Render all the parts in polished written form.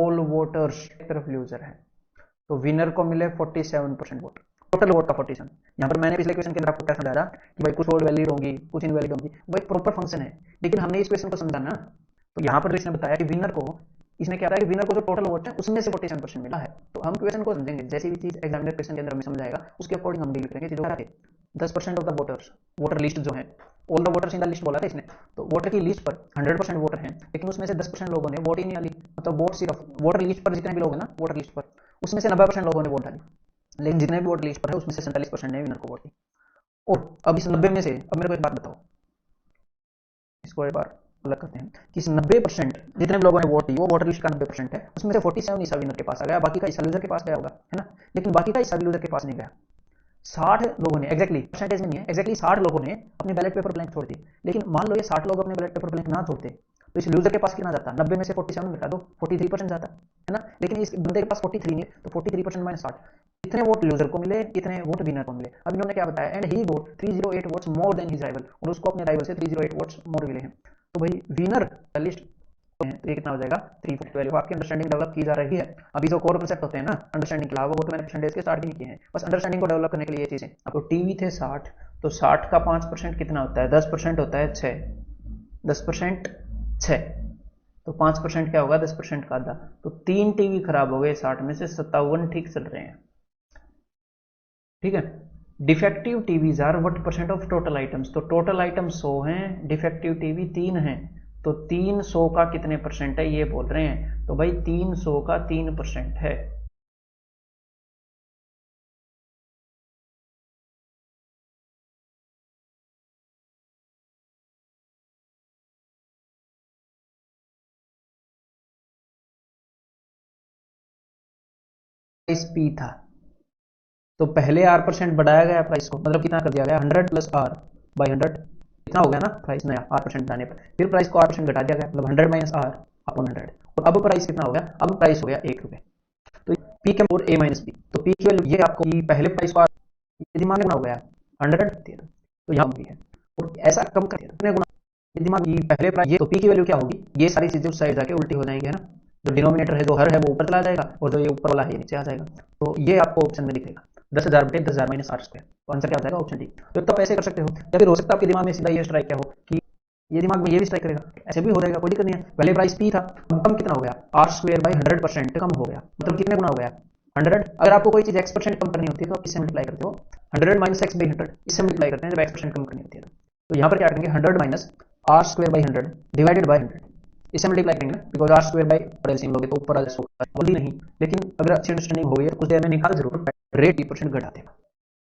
All voters तरफ loser है, तो विनर को मिले 47% वोट, टोटल वोट का 47। यहाँ पर मैंने पिछले क्वेश्चन के अंदर आपको क्या समझाया कि भाई कुछ वोट वैलिड होंगी, कुछ इनवैलिड होंगी, वो एक प्रॉपर फंक्शन है, लेकिन हमने इस क्वेश्चन को समझा ना, तो यहाँ पर इसने बताया कि विनर को, इसने क्या बताया कि विनर को जो टोटल वोट है उसमें से 47% मिला है। तो हम क्वेश्चन को समझेंगे, जैसी भी चीज एग्जामिनर क्वेश्चन के अंदर हमें समझाएगा उसके अकॉर्डिंग हम डील करेंगे चीजों को। 10% of the voters, voter list जो है, all the voters in the list बोला था इसने, तो वोटर की लिस्ट पर 100% वोटर हैं, लेकिन उसमें से 10% लोगों ने वोट ही नहीं डाली, मतलब वोट सिर्फ वोटर लिस्ट पर जितने भी लोग हैं ना वोटर लिस्ट पर, उसमें से 90% लोगों ने वोट डाली, लेकिन जितने भी वोटर लिस्ट पर है उसमें से 47% ने विनर को वोट दी। और अब इस 90 में से, अब मेरे को एक बात बताओ, इसको एक बार अलग करते हैं कि इस 90% जितने भी लोगों ने वोट दी, वो वोटर लिस्ट का 90% है, उसमें से 47 ईसा विनर के पास आ गया, बाकी का ईसा लूजर के पास गया होगा, है ना, लेकिन बाकी का ईसा लूजर के पास नहीं गया। 60 लोगों ने, एग्जैक्टली परसेंटेज में नहीं है, एग्जैक्टली 60 लोगों ने अपने बैलेट पेपर ब्लैंक छोड़ दी, लेकिन मान लो ये 60 लोग अपने बैलेट पेपर ब्लैंक ना छोड़ते, तो इस लूजर के पास कितना जाता, 90 में से 47 घटा दो, 43% जाता, है ना, लेकिन इस बंदे के पास 43 नहीं, तो 43% माइनस 60, इतने वोट लूजर को मिले, इतने वोट विनर को मिले। अब इन्होंने क्या बताया, and he got 308 votes more than his rival, और उसको अपने राइवल से 308 वोट्स मोर मिले हैं। तो भाई विनर लिस्ट तो ये कितना हो जाएगा 350। आपकी अंडरस्टैंडिंग डेवलप की जा रही है। अभी जो कोर कॉन्सेप्ट होते हैं ना अंडरस्टैंडिंग के अलावा, वो तो मैंने परसेंटेज के स्टार्ट भी किए हैं, बस अंडरस्टैंडिंग को डेवलप करने के लिए ये चीजें। आपको टीवी थे 60, तो 60 का 5% कितना होता है, 10% होता है 6, 10% 6, तो 5% क्या होगा, 10% का आधा, तो 3 टीवी खराब हो गए 60 में से, 57 ठीक चल रहे हैं, ठीक है। Defective TVs are what percent of total items, तो टोटल आइटम 100 हैं, डिफेक्टिव टीवी 3 हैं, तो 300 का कितने परसेंट है ये बोल रहे हैं, तो भाई 300 का 3% है। प्राइस पी था, तो पहले आर परसेंट बढ़ाया गया प्राइस को, मतलब कितना कर दिया गया, 100 प्लस आर बाई 100, इतना हो गया ना प्राइस नया आर परसेंट बढ़ाने पर, फिर प्राइस को आर परसेंट घटा दिया गया, मतलब 100 माइनस आर अपॉन 100, और अब प्राइस कितना हो गया, अब प्राइस हो गया 1 रुपये। तो पी के और ए माइनस पी, तो पी की वैल्यू ये आपको पहले प्राइस को दिमाग में हो गया 100, तो यहाँ भी है, और ऐसा कम कर कितने गुना दिमाग की पहले प्राइस, ये तो पी की वैल्यू क्या होगी, ये सारी चीजें उस साइड जाके उल्टी हो जाएंगी, है ना, जो डिनोमिनेटर है जो हर है वो ऊपर चला जाएगा, और जो ये ऊपर वाला है नीचे आ जाएगा, तो ये आपको ऑप्शन में दिखेगा 10,000 बटे 10,000 माइनस 60 तो आंसर क्या हो जाएगा, ऑप्शन डी। तो एक तो आप ऐसे कर सकते हो, या फिर हो सकता है आपके दिमाग में सीधा ये स्ट्राइक क्या हो कि ये दिमाग में ये भी स्ट्राइक करेगा, ऐसे भी हो जाएगा, कोई दिक्कत नहीं है, पहले प्राइस पी था, अब कम कितना हो गया, आर स्क्वायर बाई 100% कम हो गया, मतलब कितने गुना हो गया 100। अगर आपको कोई चीज x% कम करनी होती है तो आप किससे मल्टीप्लाई करते हो, 100 माइनस एक्स बाई 100, इससे मल्टीप्लाई करते हैं जब x% कम करनी होती है। तो यहाँ पर क्या करेंगे, 100 minus r square by 100 divided by 100, इससे मल्टीप्लाई करेंगे, because r square by LCM लोगे तो ऊपर आ जाएगा, जल्दी नहीं, लेकिन अगर अच्छी अंडरस्टैंडिंग हो गई है कुछ देर में निकाल जरूर, रेट 20% घटा देगा,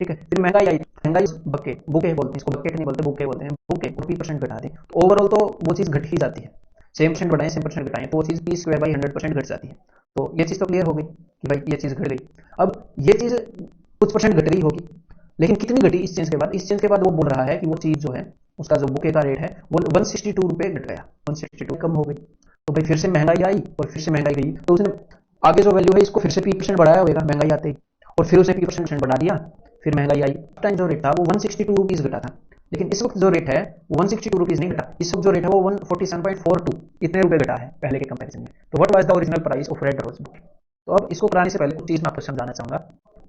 ठीक है। फिर महंगाई आई, महंगाई बके बुके बोलते हैं इसको, बकेट नहीं बोलते बुके बोलते हैं, बुके 20% घटा दें, तो ओवरऑल तो वो चीज घट ही जाती है, सेम परसेंट बढ़ाएं सेम परसेंट घटाएं, तो वो चीज पी स्क्वायर बाई 100% घट जाती है। तो ये चीज तो क्लियर हो गई कि भाई ये चीज घट गई। अब ये चीज कुछ परसेंट घट गई होगी, लेकिन कितनी घटी इस चेंज के बाद, इस चेंज के बाद वो बोल रहा है कि वो चीज जो है उसका जो बुके का रेट है वो 162 रुपये घट गया, 162 कम हो गई, तो भाई फिर से महंगाई आई और फिर से महंगाई गई, तो उसने आगे जो वैल्यू है इसको फिर से पी परसेंट बढ़ाया होगा महंगाई आते ही, और फिर उसे पी परसेंट बढ़ा दिया, फिर महंगाई आई, टाइम जो रेट था वो 162 रुपीज घटा था, लेकिन इस वक्त जो रेट है वो 162 रुपीज नहीं घटा, इस वक्त जो रेट है वो 147.42 इतने रुपए घटा है पहले के कंपैरिजन में। तो what was the original price of red rose book. तो अब इसको कराने से पहले कुछ चीज मैं आपको समझाना चाहूंगा,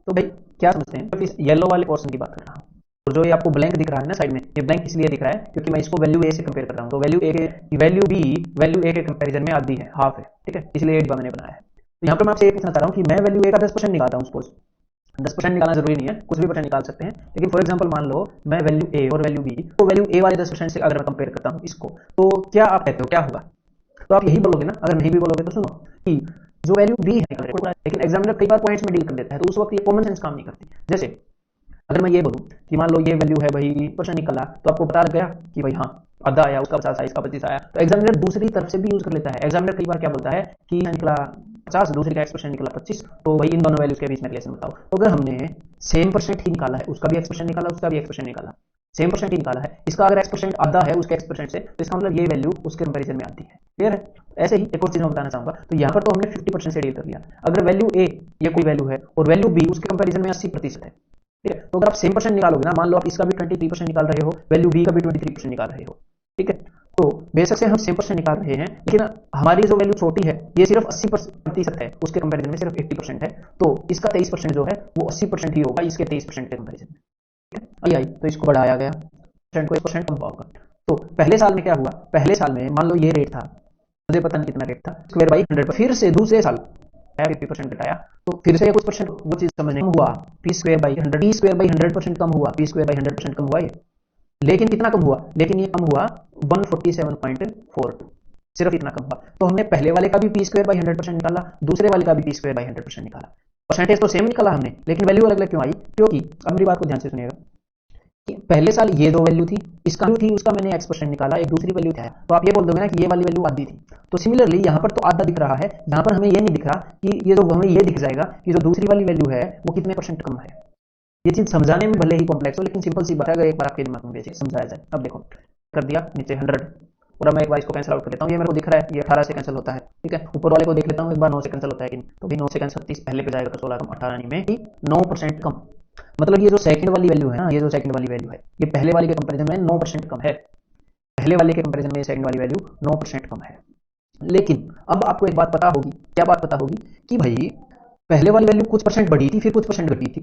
तो भाई क्या समझते हैं, तो इस येलो वाले पोर्शन की बात कर रहा हूँ, और जो ये आपको ब्लैंक दिख रहा है ना साइड में, ये ब्लैंक इसलिए दिख रहा है क्योंकि मैं इसको वैल्यू ए से कंपेयर कर रहा हूँ, तो वैल्यू ए के वैल्यू बी वैल्यू ए के कंपेरिजन में आधी है, हाफ है, ठीक है, इसलिए ए डिब्बा मैंने बनाया है। तो यहाँ पर मैं आपसे ये पूछना चाह रहा हूँ कि मैं वैल्यू ए का 10% निकालता हूँ, सपोज 10% निकालना जरूरी नहीं है, कुछ भी परसेंट निकाल सकते हैं, लेकिन फॉर एग्जांपल मान लो मैं वैल्यू ए और वैल्यू बी, तो वैल्यू ए वाले 10% से अगर मैं कंपेयर करता हूँ इसको, तो क्या आप कहते हो क्या होगा, तो आप यही बोलोगे ना, अगर नहीं भी बोलोगे तो सुनो कि जो वैल्यू बी है, लेकिन एग्जामिनर कई बार पॉइंट्स में डील कर देता है, तो उस वक्त ये कॉमन सेंस काम नहीं करती। जैसे अगर मैं ये बोलूं कि मान लो ये वैल्यू है भाई परसेंट निकला, तो आपको पता लग गया कि भाई हाँ आधा आया, उसका 50 आया, इसका 25 आया, तो एग्जामिनर दूसरी तरफ से भी यूज कर लेता है। एग्जामिनर कई बार क्या बोलता है कि निकला 50, दूसरी का एक्सप्रेशन निकला 25, तो भाई इन दोनों वैल्यूज के बीच में रिलेशन बताओ। तो अगर हमने सेम परसेंट ही निकाला है, उसका भी एक्सप्रेशन निकाला, उसका भी एक्सप्रेशन निकाला, सेम परसेंट ही निकाला है, इसका अगर एक्सप्रेशन आधा है उसके एक्सप्रेशन से, तो इसका मतलब ये वैल्यू उसके कंपेरिजन में आती है, क्लियर है। ऐसे ही एक और चीज मैं बताना चाहूंगा, तो यहाँ पर तो हमने 50% से डील कर लिया, अगर वैल्यू ए ये कोई वैल्यू है और वैल्यू बी उसके कंपेरिजन में 80% है, ठीक है, तो अगर आप सेम परसेंट निकालोगे ना, मान लो आप इसका भी 23% निकाल रहे हो, वैल्यू बी का भी 23% निकाल रहे हो, ठीक है, तो बेशक से हम 6% निकाल रहे हैं, लेकिन हमारी जो वैल्यू छोटी है ये सिर्फ 80% है, उसके कंपैरिजन में सिर्फ 80% है, तो इसका 23% जो है वो 80% ही होगा इसके 23% के कंपैरिजन में। आई तो इसको बढ़ाया गया, को 1% कम होगा। तो पहले साल में क्या हुआ, पहले साल में मान लो ये रेट था, मुझे पता नहीं कितना रेट था, स्क्वायर बाई 100, फिर से दूसरे साल 50% घटाया, तो फिर से कुछ परसेंट वो चीज समझने हुआ, P square by 100, P square by 100% कम हुआ, पी स्क्वायर बाई 100% कम हुआ ये, लेकिन कितना कम हुआ, लेकिन ये कम हुआ 147.42, सिर्फ इतना कम हुआ। तो हमने पहले वाले का भी पी स्क्वायर बाई 100% निकाला, दूसरे वाले का भी पी स्क्वायर बाई 100% निकाला, परसेंटेज तो सेम निकाला हमने, लेकिन वैल्यू अलग अलग क्यों आई, क्योंकि अब मेरी बात को ध्यान से सुनिएगा, पहले साल ये दो वैल्यू थी, इसका वैल्यू थी, उसका मैंने x% निकाला, एक दूसरी वैल्यू क्या है, तो आप ये बोल दोगे ना कि ये वाली वैल्यू आधी थी। तो सिमिलरली यहाँ पर तो आधा दिख रहा है, यहाँ पर हमें ये नहीं दिख रहा कि ये जो हमें ये दिख जाएगा कि जो दूसरी वाली वैल्यू है वो कितने % कम है। ये चीज समझाने में भले ही कॉम्प्लेक्स हो, लेकिन सिंपल सी बात है, अगर एक बार आपके दिमाग में बेसिक समझाया जाए। अब देखो, कर दिया नीचे 100, और अब मैं एक बार इसको कैंसिल आउट कर लेता हूँ, ये मेरे को दिख रहा है ये 18 से कैंसिल होता है, ठीक है। ऊपर वाले को देख लेता हूँ एक बार 9 से कैंसिल होता है कि नहीं, तो भी 9 से कैंसिल 30 पहले पे जाएगा, तो 16 कम 18 में 9% कम। मतलब ये जो सेकंड वाली वैल्यू है ना, ये जो सेकंड वाली वैल्यू है ये पहले वाली के कंपैरिजन में 9% कम है, पहले वाले के कंपैरिजन में सेकंड वाली वैल्यू 9% कम है। लेकिन अब आपको एक बात पता होगी, क्या बात पता होगी, कि भाई पहले वाली वैल्यू कुछ परसेंट बढ़ी थी, फिर कुछ परसेंट घटी थी,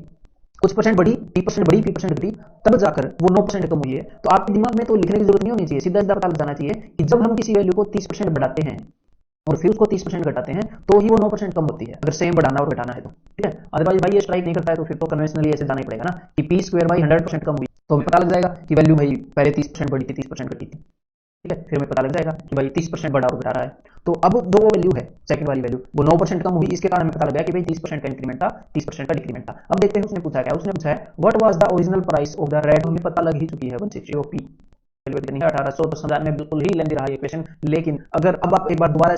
कुछ परसेंट बढ़ी, 3% बढ़ी, 3% घटी, तब जाकर वो 9% कम हुई है। तो आपके दिमाग में तो लिखने की जरूरत नहीं होनी चाहिए, सीधा सीधा पता लग जाना चाहिए कि जब हम किसी वैल्यू को 30% बढ़ाते हैं और फिर उसको 30% घटाते हैं तो ही वो 9% कम होती है, अगर सेम बढ़ाना और घटाना है तो, ठीक है। अदरवाइज भाई ये स्ट्राइक नहीं करता है तो फिर तो कन्वेंशनली ऐसे जाना ही पड़ेगा ना कि पी स्क्वायर बाई 100% कम हुई, तो हमें पता लग जाएगा कि वैल्यू भाई पहले 30% बढ़ी थी, 30% घटी थी, ठीक है। फिर हमें पता लग जाएगा कि भाई 30% बढ़ा और घटा रहा है। तो अब जो वो वैल्यू है सेकंड वाली वैल्यू वो 9% कम हुई, इसके कारण हमें पता लगा कि भाई 30% का इंक्रीमेंट था, 30% का डिक्रीमेंट था। अब देखते हैं उसने पूछा क्या, उसने पूछा है what was the original price of the rate, हमें पता लग ही चुकी है 160 ऑफ पी, वैल्यू कितनी है 1800, तो समझाने में बिल्कुल ही लेंदी रहा ये क्वेश्चन। लेकिन अगर अब आप एक बार दोबारा,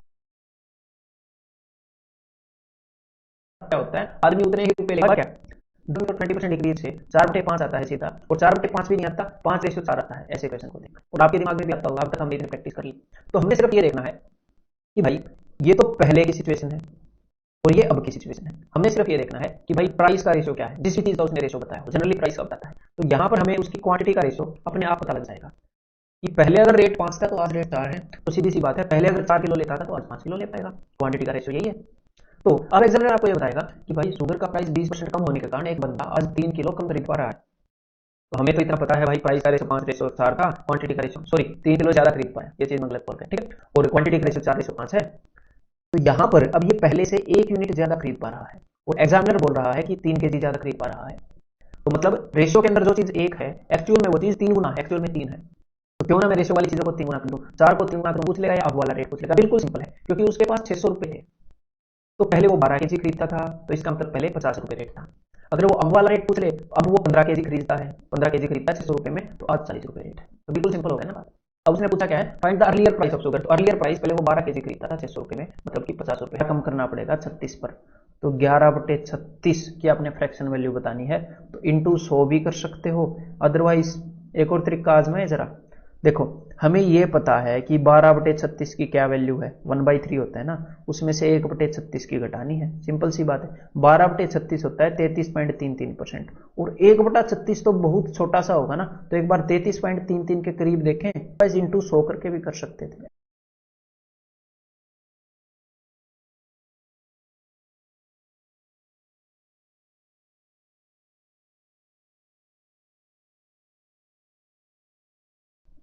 क्या होता है, आदमी उतने ही रुपए लेगा क्या, 20% डिक्रीज से 4/5 आता है सीधा, और 4/5 भी नहीं आता, 5/4 आता है, ऐसे क्वेश्चन को देख, और आपके दिमाग में भी आता होगा, अब तक हमने इतनी प्रैक्टिस कर ली। तो हमने सिर्फ ये देखना है कि भाई ये तो पहले की सिचुएशन है और ये अब की सिचुएशन है, हमने सिर्फ ये देखना है कि भाई प्राइस का रेशियो क्या है, जिस भी चीज का उसने रेशियो बताया हो, जनरली प्राइस का बताता है, तो यहाँ पर हमें उसकी क्वांटिटी का रेशियो अपने आप पता लग जाएगा कि पहले अगर रेट 5 था तो आज रेट 4 है, तो सीधी सी बात है पहले अगर 4 किलो लेता था तो आज 5 किलो ले पाएगा, क्वांटिटी का रेशियो यही है। तो अब एग्जामिनर आपको ये बताएगा कि भाई शुगर का प्राइस 20% कम होने के कारण एक बंदा आज 3 किलो कम खरीद पा रहा है, तो हमें तो इतना पता है भाई प्राइस का रेशियो 5/4 था, क्वांटिटी का रेशियो सॉरी 3 किलो ज्यादा खरीद पाया, ये चीज गलत बोल रहे हैं, ठीक है, और क्वांटिटी का रेशियो 4/5 है। तो यहाँ पर अब ये पहले से 1 यूनिट ज्यादा खरीद पा रहा है, और एग्जामिनर बोल रहा है कि 3 केजी ज्यादा खरीद पा रहा है, तो मतलब रेशियो के अंदर जो चीज 1 है एक्चुअल में वो चीज 3 गुना एक्चुअल में 3 है, तो क्यों ना मैं रेशियो वाली चीजों को 3 गुना कर दूं, 4 को 3 गुना करूं, पूछ लेगा या अब वाला रेट पूछ लेगा, बिल्कुल सिंपल है, क्योंकि उसके पास 600 रुपए थे, तो पहले वो 12 केजी खरीदता था, तो इसका मतलब पहले 50 रुपए रेट था। अगर वो अब वाला रेट पूछ ले, अब वो 15 केजी खरीदता है, 15 केजी खरीदता है 600 रुपए में, तो आज 40 रुपए रेट है, तो बिल्कुल सिंपल हो गया ना बात। अब उसने पूछा क्या है, find the earlier price of sugar, तो अर्लियर प्राइस पहले वो 12 केजी खरीदता था 600 रुपए में, मतलब कि 50 रुपए कम करना पड़ेगा 36 पर, तो 11/36 की आपने फ्रैक्शन वैल्यू बतानी है, तो इंटू 100 भी कर सकते हो, अदरवाइज एक और तरीका आजमाए जरा। देखो हमें ये पता है कि 12/36 की क्या वैल्यू है, 1/3 होता है ना, उसमें से 1/36 की घटानी है, सिंपल सी बात है। 12/36 होता है 33.33%, और 1/36 तो बहुत छोटा सा होगा ना, तो एक बार 33.33 के करीब देखें, इंटू 100 करके भी कर सकते थे।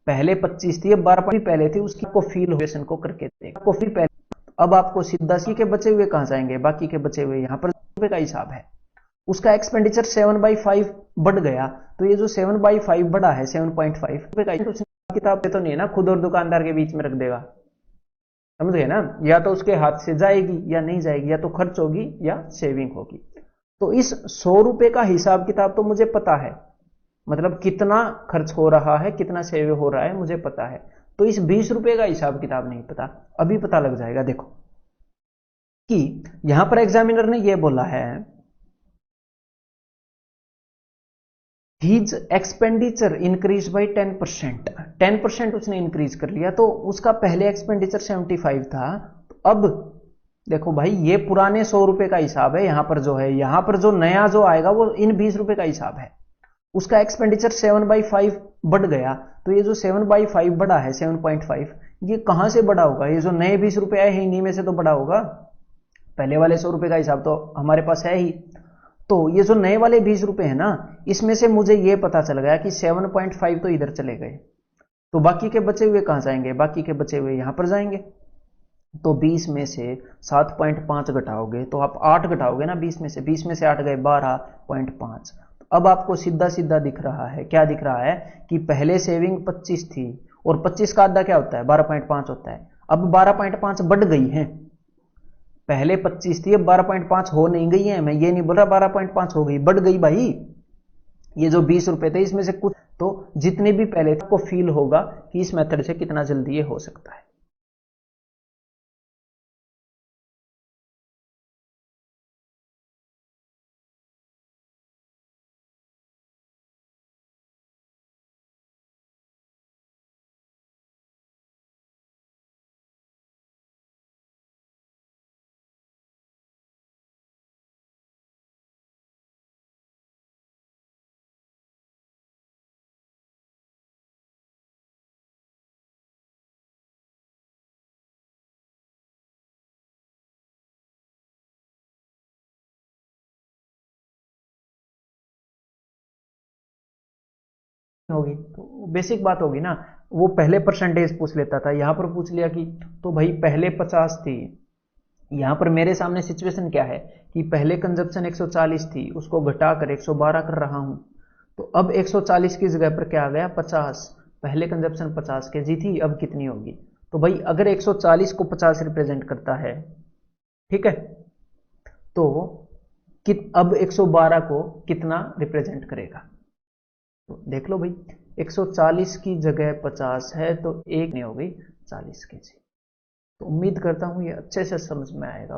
पहले 25 थी, अब 12 भी पहले थी, उसकी आपको फील को करके देगा, आपको फील पहले, अब आपको सीधा सी के बचे हुए कहां जाएंगे, बाकी के बचे हुए यहाँ पर रुपए का हिसाब है, उसका एक्सपेंडिचर 7/5 बढ़ गया, तो ये जो 7/5 बढ़ा है 7.5 रुपए का, किताब पे तो नहीं है ना, खुद और दुकानदार के बीच में रख देगा, समझ गए ना, या तो उसके हाथ से जाएगी या नहीं जाएगी, या तो खर्च होगी या सेविंग होगी। तो इस 100 रुपए का हिसाब किताब तो मुझे पता है, मतलब कितना खर्च हो रहा है कितना सेव हो रहा है मुझे पता है, तो इस 20 रुपए का हिसाब किताब नहीं पता, अभी पता लग जाएगा। देखो कि यहां पर एग्जामिनर ने यह बोला है हीज एक्सपेंडिचर इंक्रीज बाई 10%, 10% उसने इंक्रीज कर लिया, तो उसका पहले एक्सपेंडिचर 75 था, तो अब देखो भाई ये पुराने 100 रुपए का हिसाब है, यहां पर जो है, यहां पर जो नया जो आएगा वो इन 20 रुपए का हिसाब है, उसका एक्सपेंडिचर 7/5 बढ़ गया, तो ये जो 7/5 बढ़ा है 7.5, ये कहां से बढ़ा होगा? ये जो नए 20 रुपए आए हैं इन्हीं में से तो बढ़ा होगा। पहले वाले 100 रुपए का हिसाब तो हमारे पास है ही। तो ये जो नए वाले 20 रुपए है ना, इसमें से मुझे ये पता चल गया कि 7.5 तो इधर चले गए, तो बाकी के बचे हुए कहां जाएंगे? बाकी के बचे हुए यहां पर जाएंगे। तो 20 में से 7.5 घटाओगे तो आप 8 घटाओगे ना 20 में से, 20 में से 8 गए 12.5। अब आपको सीधा सीधा दिख रहा है, क्या दिख रहा है कि पहले सेविंग 25 थी और 25 का आधा क्या होता है? 12.5 होता है। अब 12.5 बढ़ गई है, पहले 25 थी अब 12.5 हो नहीं गई है। मैं ये नहीं बोल रहा 12.5 हो गई, बढ़ गई भाई। ये जो 20 रुपए थे इसमें से कुछ तो जितने भी पहले थे आपको फील होगा कि इस मेथड से कितना जल्दी ये हो सकता है। होगी तो बेसिक बात होगी ना, वो पहले परसेंटेज पूछ लेता था, यहां पर पूछ लिया कि तो भाई पहले 50 थी। यहां पर मेरे सामने सिचुएशन क्या है कि पहले कंजप्शन 140 थी, उसको घटाकर 112 कर रहा हूं। तो अब 140 की जगह पर क्या आ गया? 50। पहले कंजप्शन 50 केजी थी, अब कितनी होगी? तो भाई अगर 140 को 50 रिप्रेजेंट करता है, ठीक है, तो अब 112 को कितना रिप्रेजेंट करेगा? तो देख लो भाई, 140 की जगह 50 है तो एक नहीं हो गई 40 केजी। तो उम्मीद करता हूं ये अच्छे से समझ में आएगा। और